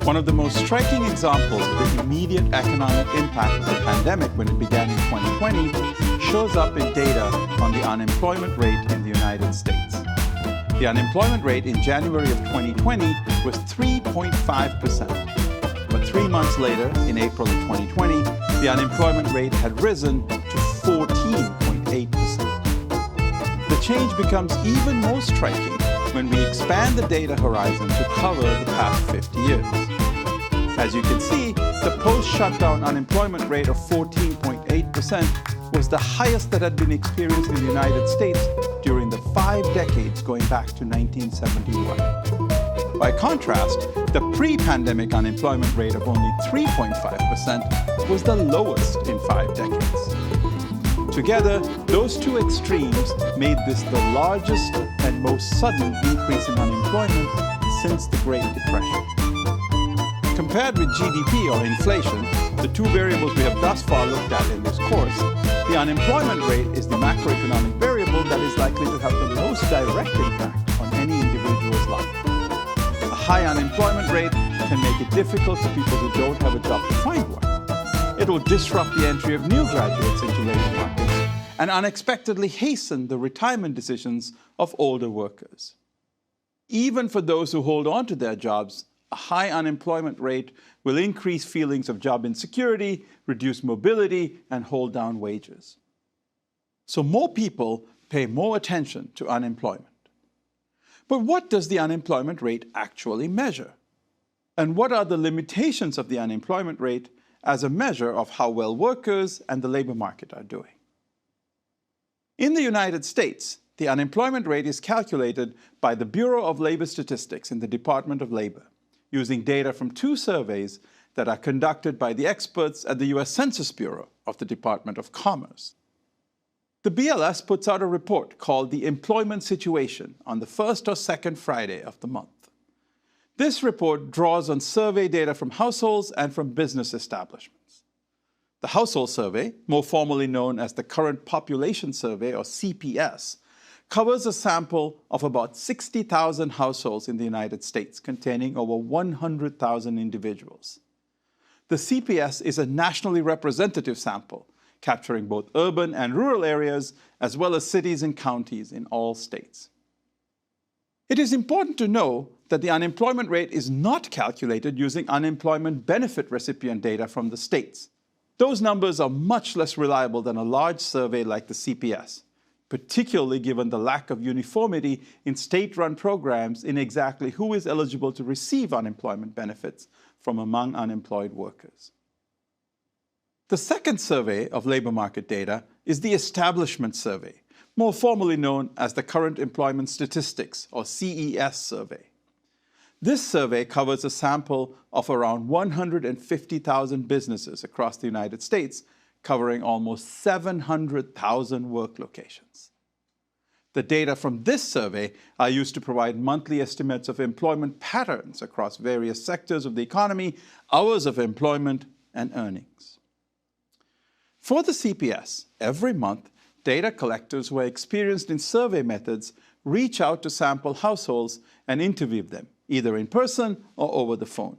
One of the most striking examples of the immediate economic impact of the pandemic when it began in 2020 shows up in data on the unemployment rate in the United States. The unemployment rate in January of 2020 was 3.5%. But 3 months later, in April of 2020, the unemployment rate had risen to 14.8%. The change becomes even more striking when we expand the data horizon to cover the past 50 years. As you can see, the post-shutdown unemployment rate of 14.8% was the highest that had been experienced in the United States during the 5 decades going back to 1971. By contrast, the pre-pandemic unemployment rate of only 3.5% was the lowest in 5 decades. Together, those two extremes made this the largest and most sudden increase in unemployment since the Great Depression. Compared with GDP or inflation, the two variables we have thus far looked at in this course, the unemployment rate is the macroeconomic variable that is likely to have the most direct impact on any individual's life. A high unemployment rate can make it difficult for people who don't have a job to find one. It will disrupt the entry of new graduates into labor markets and unexpectedly hasten the retirement decisions of older workers. Even for those who hold on to their jobs, a high unemployment rate will increase feelings of job insecurity, reduce mobility, and hold down wages. So more people pay more attention to unemployment. But what does the unemployment rate actually measure? And what are the limitations of the unemployment rate as a measure of how well workers and the labor market are doing? In the United States, the unemployment rate is calculated by the Bureau of Labor Statistics in the Department of Labor, using data from 2 surveys that are conducted by the experts at the U.S. Census Bureau of the Department of Commerce. The BLS puts out a report called The Employment Situation on the first or second Friday of the month. This report draws on survey data from households and from business establishments. The household survey, more formally known as the Current Population Survey, or CPS, covers a sample of about 60,000 households in the United States, containing over 100,000 individuals. The CPS is a nationally representative sample, capturing both urban and rural areas, as well as cities and counties in all states. It is important to know that the unemployment rate is not calculated using unemployment benefit recipient data from the states. Those numbers are much less reliable than a large survey like the CPS, particularly given the lack of uniformity in state-run programs in exactly who is eligible to receive unemployment benefits from among unemployed workers. The second survey of labor market data is the Establishment Survey, more formally known as the Current Employment Statistics, or CES survey. This survey covers a sample of around 150,000 businesses across the United States, covering almost 700,000 work locations. The data from this survey are used to provide monthly estimates of employment patterns across various sectors of the economy, hours of employment, and earnings. For the CPS, every month, data collectors who are experienced in survey methods reach out to sample households and interview them, either in person or over the phone.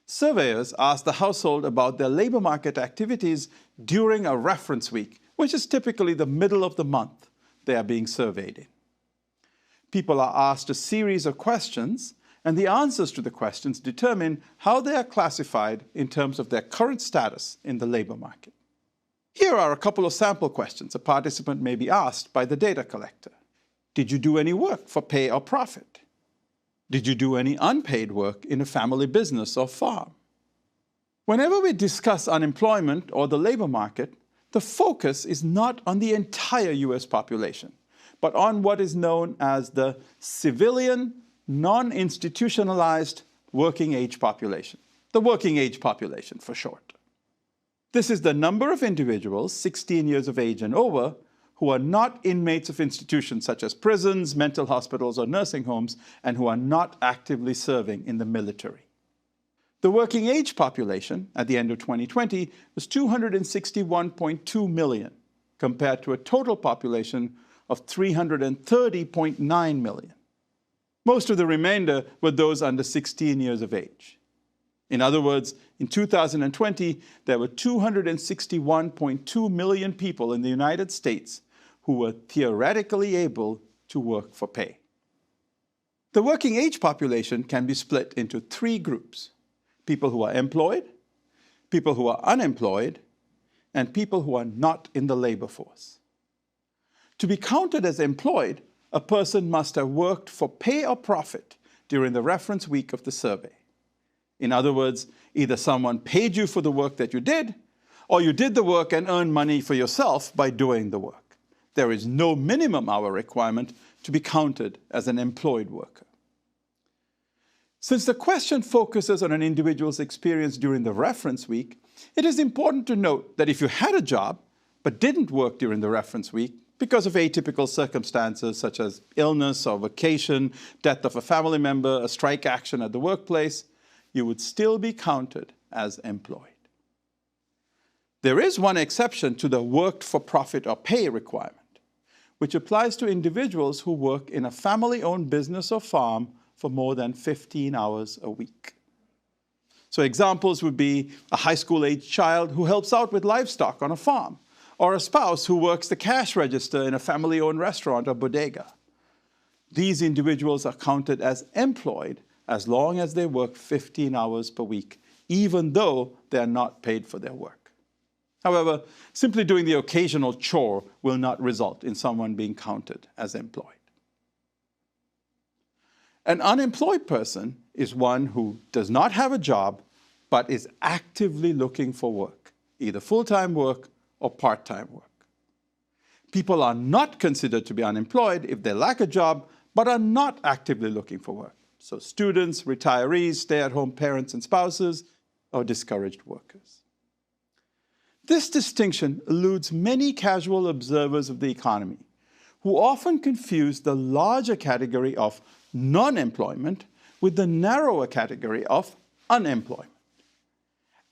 Surveyors ask the household about their labor market activities during a reference week, which is typically the middle of the month they are being surveyed in. People are asked a series of questions, and the answers to the questions determine how they are classified in terms of their current status in the labor market. Here are a couple of sample questions a participant may be asked by the data collector. Did you do any work for pay or profit? Did you do any unpaid work in a family business or farm? Whenever we discuss unemployment or the labor market, the focus is not on the entire U.S. population, but on what is known as the civilian, non-institutionalized working age population, the working age population for short. This is the number of individuals 16 years of age and over who are not inmates of institutions such as prisons, mental hospitals, or nursing homes, and who are not actively serving in the military. The working age population at the end of 2020 was 261.2 million, compared to a total population of 330.9 million. Most of the remainder were those under 16 years of age. In other words, in 2020, there were 261.2 million people in the United States who were theoretically able to work for pay. The working age population can be split into three groups: people who are employed, people who are unemployed, and people who are not in the labor force. To be counted as employed, a person must have worked for pay or profit during the reference week of the survey. In other words, either someone paid you for the work that you did, or you did the work and earned money for yourself by doing the work. There is no minimum hour requirement to be counted as an employed worker. Since the question focuses on an individual's experience during the reference week, it is important to note that if you had a job but didn't work during the reference week because of atypical circumstances such as illness or vacation, death of a family member, a strike action at the workplace, you would still be counted as employed. There is one exception to the worked for profit or pay requirement, which applies to individuals who work in a family-owned business or farm for more than 15 hours a week. So examples would be a high school-aged child who helps out with livestock on a farm, or a spouse who works the cash register in a family-owned restaurant or bodega. These individuals are counted as employed as long as they work 15 hours per week, even though they are not paid for their work. However, simply doing the occasional chore will not result in someone being counted as employed. An unemployed person is one who does not have a job, but is actively looking for work, either full-time work or part-time work. People are not considered to be unemployed if they lack a job, but are not actively looking for work. So students, retirees, stay-at-home parents and spouses, or discouraged workers. This distinction eludes many casual observers of the economy, who often confuse the larger category of non-employment with the narrower category of unemployment.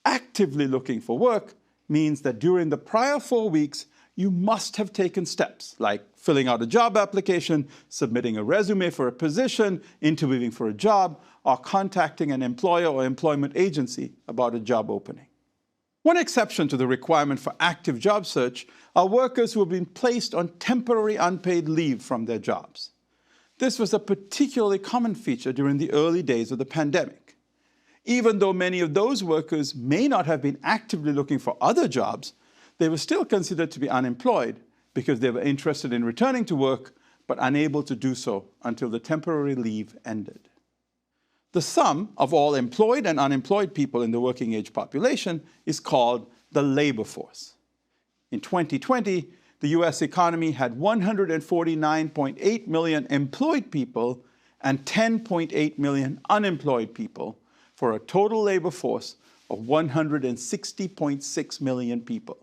Actively looking for work means that during the prior 4 weeks, you must have taken steps like filling out a job application, submitting a resume for a position, interviewing for a job, or contacting an employer or employment agency about a job opening. One exception to the requirement for active job search are workers who have been placed on temporary unpaid leave from their jobs. This was a particularly common feature during the early days of the pandemic. Even though many of those workers may not have been actively looking for other jobs, they were still considered to be unemployed because they were interested in returning to work but unable to do so until the temporary leave ended. The sum of all employed and unemployed people in the working age population is called the labor force. In 2020, the US economy had 149.8 million employed people and 10.8 million unemployed people, for a total labor force of 160.6 million people.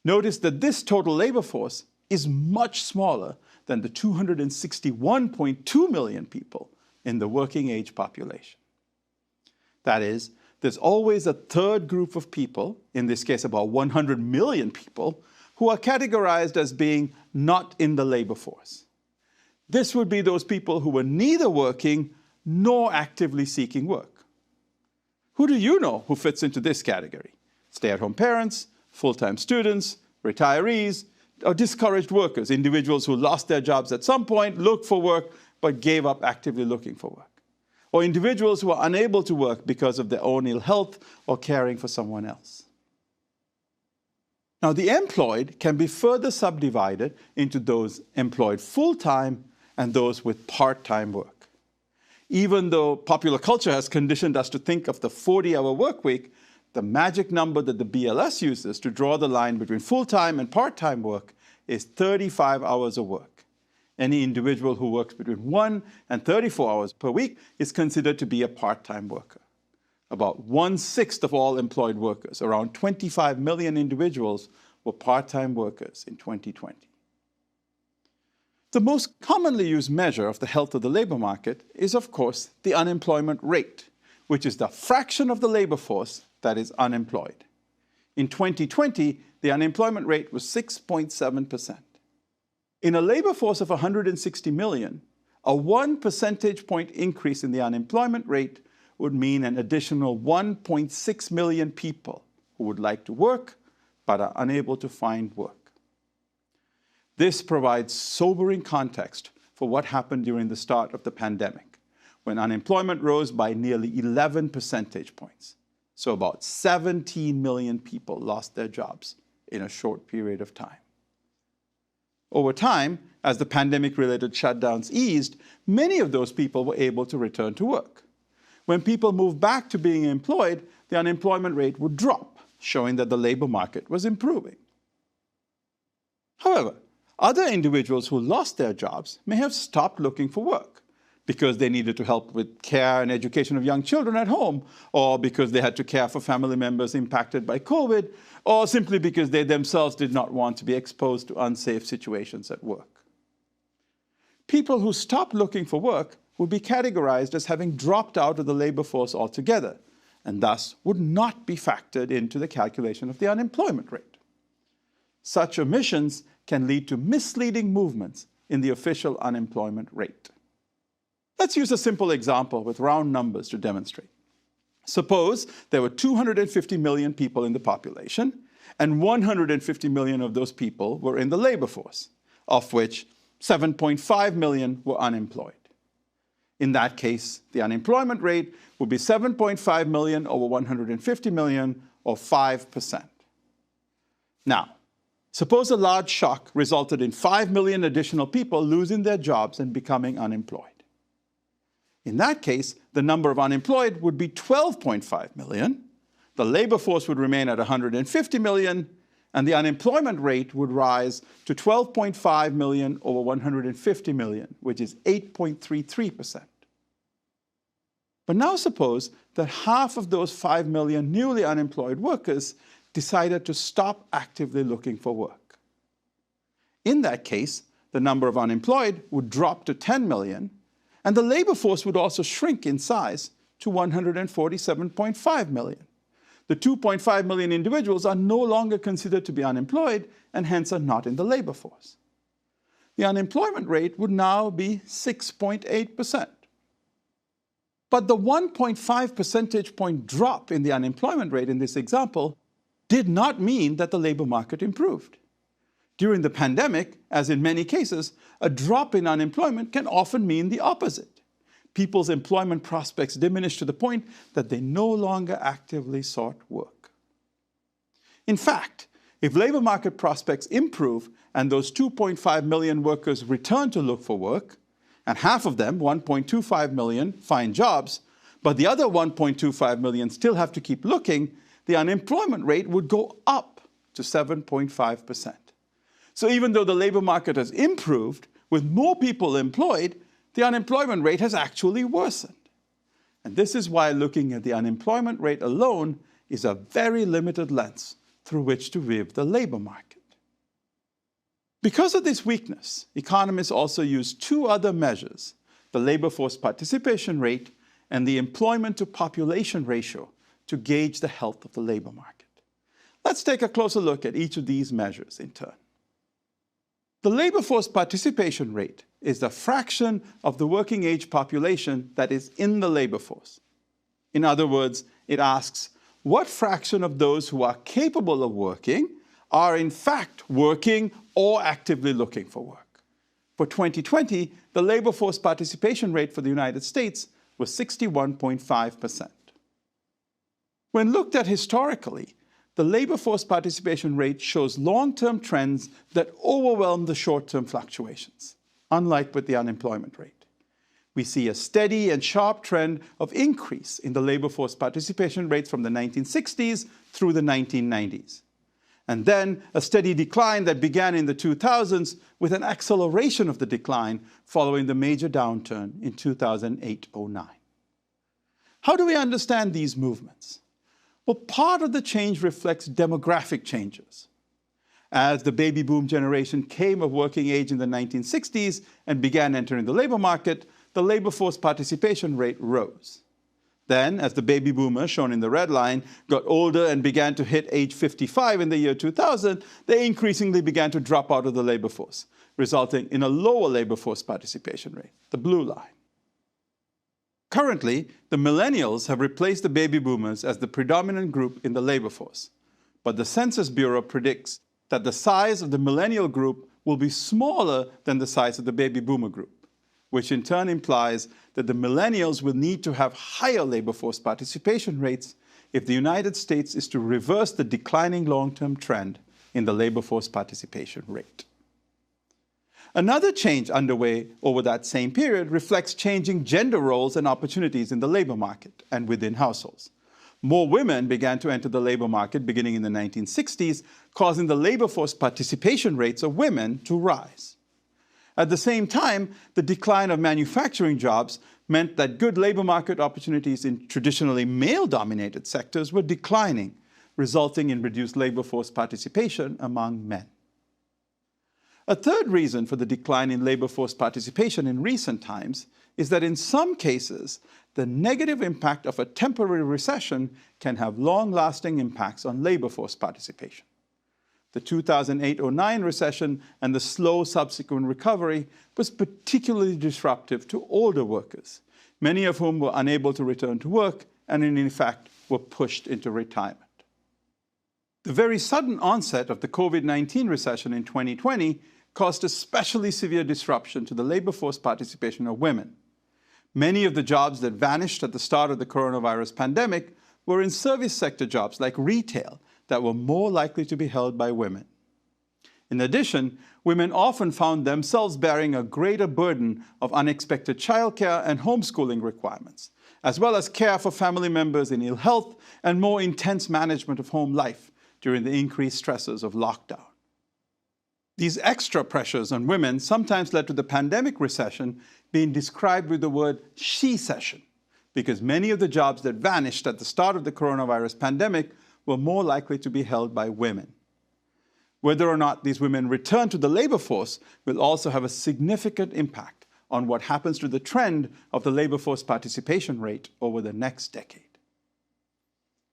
Notice that this total labor force is much smaller than the 261.2 million people in the working age population. That is, there's always a third group of people, in this case about 100 million people, who are categorized as being not in the labor force. This would be those people who were neither working nor actively seeking work. Who do you know who fits into this category? Stay-at-home parents, full-time students, retirees, or discouraged workers, individuals who lost their jobs at some point, looked for work, but gave up actively looking for work. Or individuals who are unable to work because of their own ill health or caring for someone else. Now, the employed can be further subdivided into those employed full-time and those with part-time work. Even though popular culture has conditioned us to think of the 40-hour work week, the magic number that the BLS uses to draw the line between full-time and part-time work is 35 hours of work. Any individual who works between 1 and 34 hours per week is considered to be a part-time worker. About 1/6 of all employed workers, around 25 million individuals, were part-time workers in 2020. The most commonly used measure of the health of the labor market is, of course, the unemployment rate, which is the fraction of the labor force that is unemployed. In 2020, the unemployment rate was 6.7%. In a labor force of 160 million, a 1 percentage point increase in the unemployment rate would mean an additional 1.6 million people who would like to work but are unable to find work. This provides sobering context for what happened during the start of the pandemic, when unemployment rose by nearly 11 percentage points. So about 17 million people lost their jobs in a short period of time. Over time, as the pandemic-related shutdowns eased, many of those people were able to return to work. When people moved back to being employed, the unemployment rate would drop, showing that the labor market was improving. However, other individuals who lost their jobs may have stopped looking for work because they needed to help with care and education of young children at home, or because they had to care for family members impacted by COVID, or simply because they themselves did not want to be exposed to unsafe situations at work. People who stopped looking for work would be categorized as having dropped out of the labor force altogether, and thus would not be factored into the calculation of the unemployment rate. Such omissions can lead to misleading movements in the official unemployment rate. Let's use a simple example with round numbers to demonstrate. Suppose there were 250 million people in the population, and 150 million of those people were in the labor force, of which 7.5 million were unemployed. In that case, the unemployment rate would be 7.5 million over 150 million, or 5%. Now, suppose a large shock resulted in 5 million additional people losing their jobs and becoming unemployed. In that case, the number of unemployed would be 12.5 million, the labor force would remain at 150 million, and the unemployment rate would rise to 12.5 million over 150 million, which is 8.33%. But now suppose that half of those 5 million newly unemployed workers decided to stop actively looking for work. In that case, the number of unemployed would drop to 10 million, and the labor force would also shrink in size to 147.5 million. The 2.5 million individuals are no longer considered to be unemployed and hence are not in the labor force. The unemployment rate would now be 6.8%. But the 1.5 percentage point drop in the unemployment rate in this example did not mean that the labor market improved. During the pandemic, as in many cases, a drop in unemployment can often mean the opposite. People's employment prospects diminish to the point that they no longer actively sought work. In fact, if labor market prospects improve and those 2.5 million workers return to look for work, and half of them, 1.25 million, find jobs, but the other 1.25 million still have to keep looking, the unemployment rate would go up to 7.5%. So even though the labor market has improved, with more people employed, the unemployment rate has actually worsened. And this is why looking at the unemployment rate alone is a very limited lens through which to view the labor market. Because of this weakness, economists also use two other measures, the labor force participation rate and the employment to population ratio, to gauge the health of the labor market. Let's take a closer look at each of these measures in turn. The labor force participation rate is the fraction of the working age population that is in the labor force. In other words, it asks what fraction of those who are capable of working are in fact working or actively looking for work. For 2020, the labor force participation rate for the United States was 61.5%. When looked at historically, the labor force participation rate shows long-term trends that overwhelm the short-term fluctuations, unlike with the unemployment rate. We see a steady and sharp trend of increase in the labor force participation rates from the 1960s through the 1990s. And then a steady decline that began in the 2000s with an acceleration of the decline following the major downturn in 2008-09. How do we understand these movements? Well, part of the change reflects demographic changes. As the baby boom generation came of working age in the 1960s and began entering the labor market, the labor force participation rate rose. Then, as the baby boomers, shown in the red line, got older and began to hit age 55 in the year 2000, they increasingly began to drop out of the labor force, resulting in a lower labor force participation rate, the blue line. Currently, the millennials have replaced the baby boomers as the predominant group in the labor force, but the Census Bureau predicts that the size of the millennial group will be smaller than the size of the baby boomer group, which in turn implies that the millennials will need to have higher labor force participation rates if the United States is to reverse the declining long-term trend in the labor force participation rate. Another change underway over that same period reflects changing gender roles and opportunities in the labor market and within households. More women began to enter the labor market beginning in the 1960s, causing the labor force participation rates of women to rise. At the same time, the decline of manufacturing jobs meant that good labor market opportunities in traditionally male-dominated sectors were declining, resulting in reduced labor force participation among men. A third reason for the decline in labor force participation in recent times is that in some cases, the negative impact of a temporary recession can have long-lasting impacts on labor force participation. The 2008-09 recession and the slow subsequent recovery was particularly disruptive to older workers, many of whom were unable to return to work and in fact were pushed into retirement. The very sudden onset of the COVID-19 recession in 2020 caused especially severe disruption to the labor force participation of women. Many of the jobs that vanished at the start of the coronavirus pandemic were in service sector jobs like retail that were more likely to be held by women. In addition, women often found themselves bearing a greater burden of unexpected childcare and homeschooling requirements, as well as care for family members in ill health and more intense management of home life during the increased stresses of lockdown. These extra pressures on women sometimes led to the pandemic recession being described with the word she-cession, because many of the jobs that vanished at the start of the coronavirus pandemic were more likely to be held by women. Whether or not these women return to the labor force will also have a significant impact on what happens to the trend of the labor force participation rate over the next decade.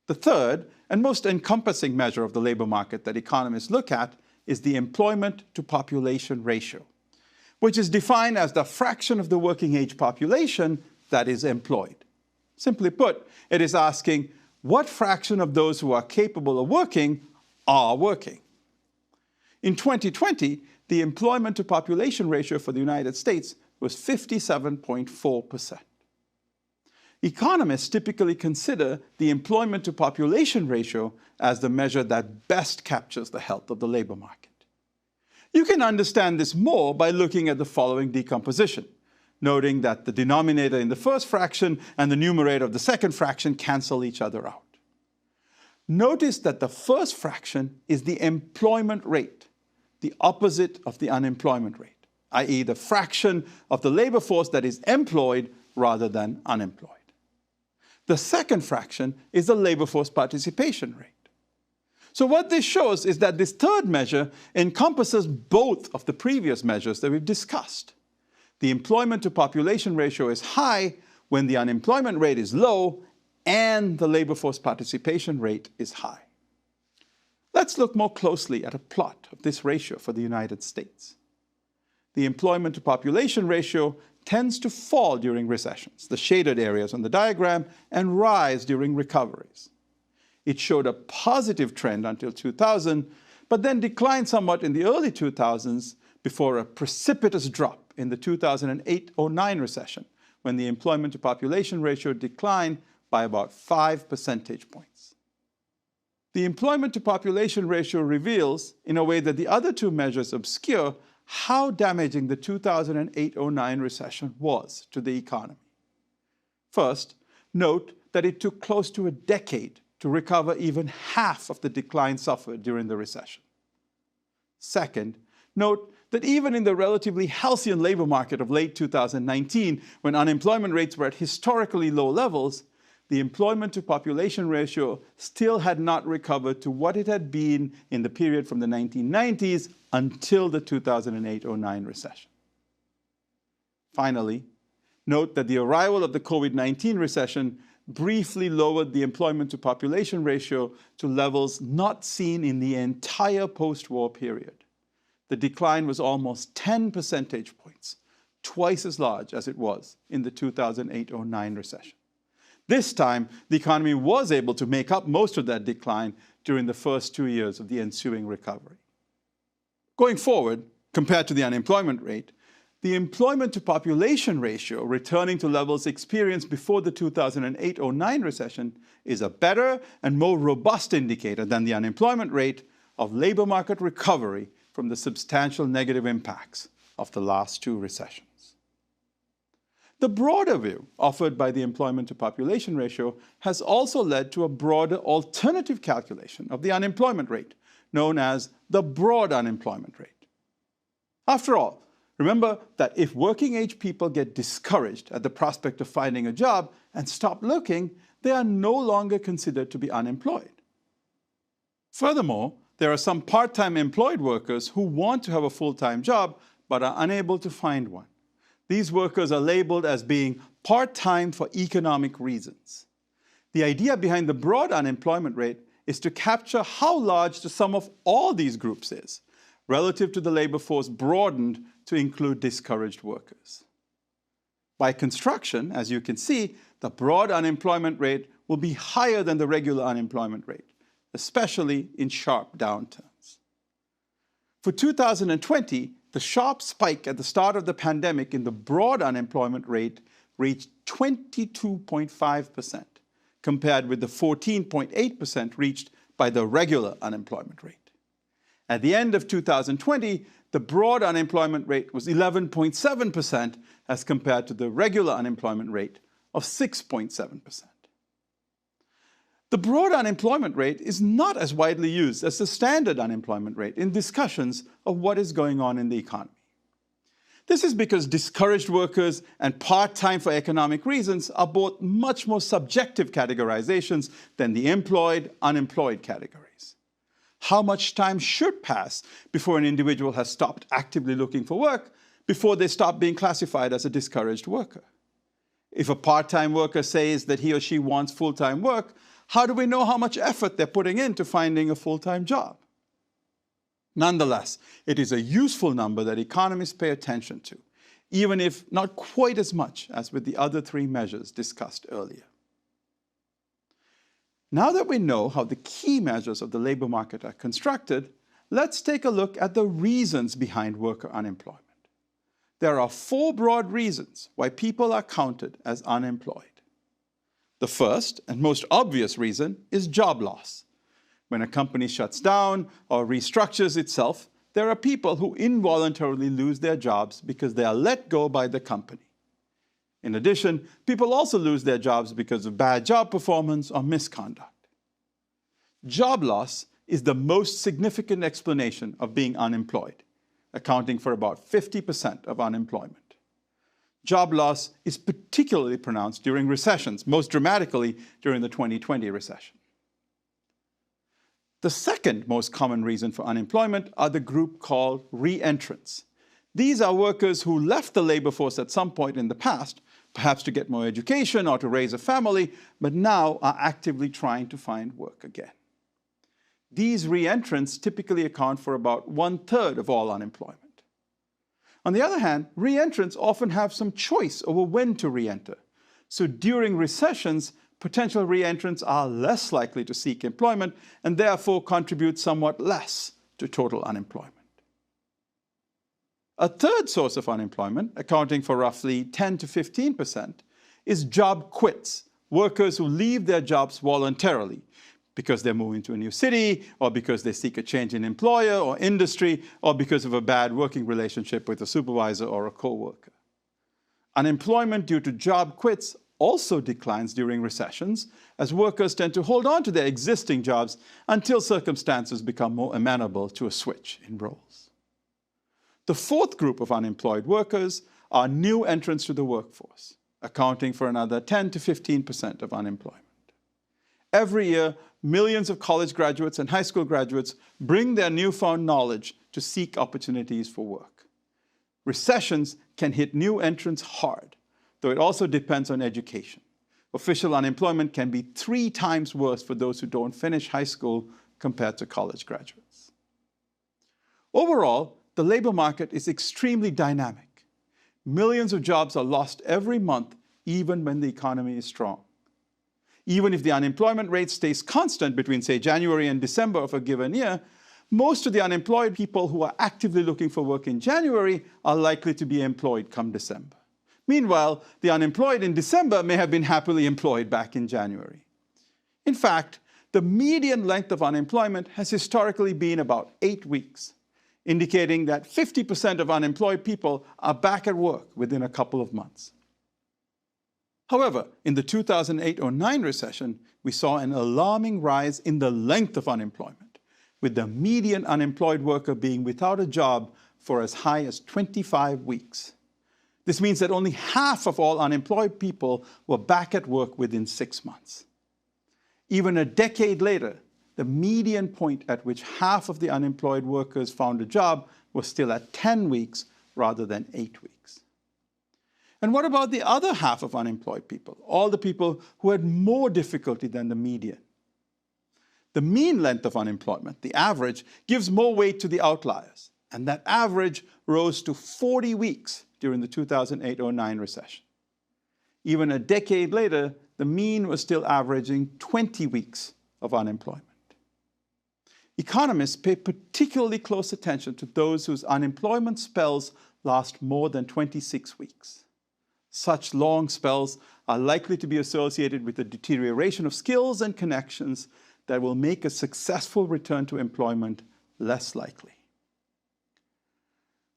The third and most encompassing measure of the labor market that economists look at is the employment to population ratio, which is defined as the fraction of the working age population that is employed. Simply put, it is asking what fraction of those who are capable of working are working. In 2020, the employment to population ratio for the United States was 57.4%. Economists typically consider the employment to population ratio as the measure that best captures the health of the labor market. You can understand this more by looking at the following decomposition, noting that the denominator in the first fraction and the numerator of the second fraction cancel each other out. Notice that the first fraction is the employment rate, the opposite of the unemployment rate, i.e. the fraction of the labor force that is employed rather than unemployed. The second fraction is the labor force participation rate. So what this shows is that this third measure encompasses both of the previous measures that we've discussed. The employment to population ratio is high when the unemployment rate is low and the labor force participation rate is high. Let's look more closely at a plot of this ratio for the United States. The employment to population ratio tends to fall during recessions, the shaded areas on the diagram, and rise during recoveries. It showed a positive trend until 2000, but then declined somewhat in the early 2000s before a precipitous drop in the 2008-09 recession, when the employment to population ratio declined by about 5 percentage points. The employment to population ratio reveals, in a way that the other two measures obscure, how damaging the 2008-09 recession was to the economy. First, note that it took close to a decade to recover even half of the decline suffered during the recession. Second, note that even in the relatively halcyon labor market of late 2019, when unemployment rates were at historically low levels, the employment to population ratio still had not recovered to what it had been in the period from the 1990s until the 2008-09 recession. Finally, note that the arrival of the COVID-19 recession briefly lowered the employment to population ratio to levels not seen in the entire post-war period. The decline was almost 10 percentage points, twice as large as it was in the 2008-09 recession. This time, the economy was able to make up most of that decline during the first 2 years of the ensuing recovery. Going forward, compared to the unemployment rate, the employment to population ratio returning to levels experienced before the 2008-09 recession is a better and more robust indicator than the unemployment rate of labor market recovery from the substantial negative impacts of the last two recessions. The broader view offered by the employment to population ratio has also led to a broader alternative calculation of the unemployment rate, known as the broad unemployment rate. After all, remember that if working-age people get discouraged at the prospect of finding a job and stop looking, they are no longer considered to be unemployed. Furthermore, there are some part-time employed workers who want to have a full-time job but are unable to find one. These workers are labeled as being part-time for economic reasons. The idea behind the broad unemployment rate is to capture how large the sum of all these groups is, relative to the labor force broadened to include discouraged workers. By construction, as you can see, the broad unemployment rate will be higher than the regular unemployment rate, especially in sharp downturns. For 2020, the sharp spike at the start of the pandemic in the broad unemployment rate reached 22.5%, compared with the 14.8% reached by the regular unemployment rate. At the end of 2020, the broad unemployment rate was 11.7% as compared to the regular unemployment rate of 6.7%. The broad unemployment rate is not as widely used as the standard unemployment rate in discussions of what is going on in the economy. This is because discouraged workers and part-time for economic reasons are both much more subjective categorizations than the employed, unemployed categories. How much time should pass before an individual has stopped actively looking for work before they stop being classified as a discouraged worker? If a part-time worker says that he or she wants full-time work, how do we know how much effort they're putting into finding a full-time job? Nonetheless, it is a useful number that economists pay attention to, even if not quite as much as with the other three measures discussed earlier. Now that we know how the key measures of the labor market are constructed, let's take a look at the reasons behind worker unemployment. There are 4 broad reasons why people are counted as unemployed. The first and most obvious reason is job loss. When a company shuts down or restructures itself, there are people who involuntarily lose their jobs because they are let go by the company. In addition, people also lose their jobs because of bad job performance or misconduct. Job loss is the most significant explanation of being unemployed, accounting for about 50% of unemployment. Job loss is particularly pronounced during recessions, most dramatically during the 2020 recession. The second most common reason for unemployment are the group called re-entrants. These are workers who left the labor force at some point in the past, perhaps to get more education or to raise a family, but now are actively trying to find work again. These re-entrants typically account for about 1/3 of all unemployment. On the other hand, re-entrants often have some choice over when to re-enter. So during recessions, potential re-entrants are less likely to seek employment and therefore contribute somewhat less to total unemployment. A third source of unemployment, accounting for roughly 10 to 15%, is job quits, workers who leave their jobs voluntarily because they're moving to a new city, or because they seek a change in employer or industry, or because of a bad working relationship with a supervisor or a co-worker. Unemployment due to job quits also declines during recessions, as workers tend to hold on to their existing jobs until circumstances become more amenable to a switch in roles. The fourth group of unemployed workers are new entrants to the workforce, accounting for another 10 to 15% of unemployment. Every year, millions of college graduates and high school graduates bring their newfound knowledge to seek opportunities for work. Recessions can hit new entrants hard, though it also depends on education. Official unemployment can be 3 times worse for those who don't finish high school compared to college graduates. Overall, the labor market is extremely dynamic. Millions of jobs are lost every month, even when the economy is strong. Even if the unemployment rate stays constant between, say, January and December of a given year, most of the unemployed people who are actively looking for work in January are likely to be employed come December. Meanwhile, the unemployed in December may have been happily employed back in January. In fact, the median length of unemployment has historically been about 8 weeks, indicating that 50% of unemployed people are back at work within a couple of months. However, in the 2008-09 recession, we saw an alarming rise in the length of unemployment, with the median unemployed worker being without a job for as high as 25 weeks. This means that only half of all unemployed people were back at work within 6 months. Even a decade later, the median point at which half of the unemployed workers found a job was still at 10 weeks rather than 8 weeks. And what about the other half of unemployed people, all the people who had more difficulty than the median? The mean length of unemployment, the average, gives more weight to the outliers, and that average rose to 40 weeks during the 2008-09 recession. Even a decade later, the mean was still averaging 20 weeks of unemployment. Economists pay particularly close attention to those whose unemployment spells last more than 26 weeks. Such long spells are likely to be associated with a deterioration of skills and connections that will make a successful return to employment less likely.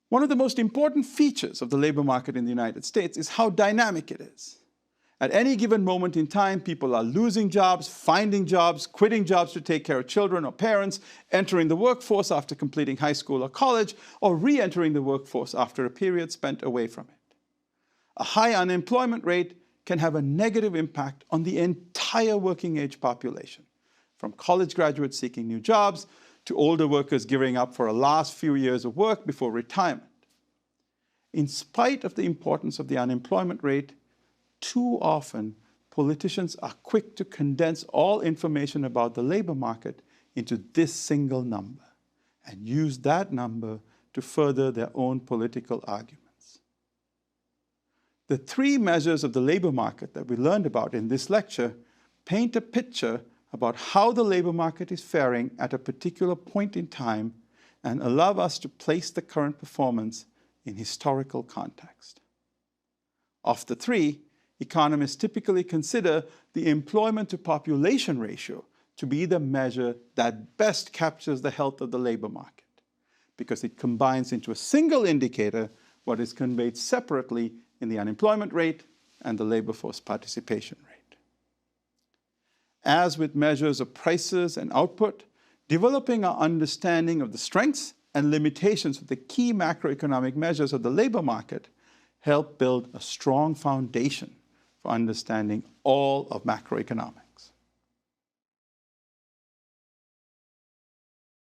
One of the most important features of the labor market in the United States is how dynamic it is. At any given moment in time, people are losing jobs, finding jobs, quitting jobs to take care of children or parents, entering the workforce after completing high school or college, or re-entering the workforce after a period spent away from it. A high unemployment rate can have a negative impact on the entire working age population, from college graduates seeking new jobs to older workers gearing up for a last few years of work before retirement. In spite of the importance of the unemployment rate, too often politicians are quick to condense all information about the labor market into this single number and use that number to further their own political arguments. The 3 measures of the labor market that we learned about in this lecture paint a picture about how the labor market is faring at a particular point in time and allow us to place the current performance in historical context. Of the 3, economists typically consider the employment to population ratio to be the measure that best captures the health of the labor market, because it combines into a single indicator what is conveyed separately in the unemployment rate and the labor force participation rate. As with measures of prices and output, developing our understanding of the strengths and limitations of the key macroeconomic measures of the labor market help build a strong foundation for understanding all of macroeconomics.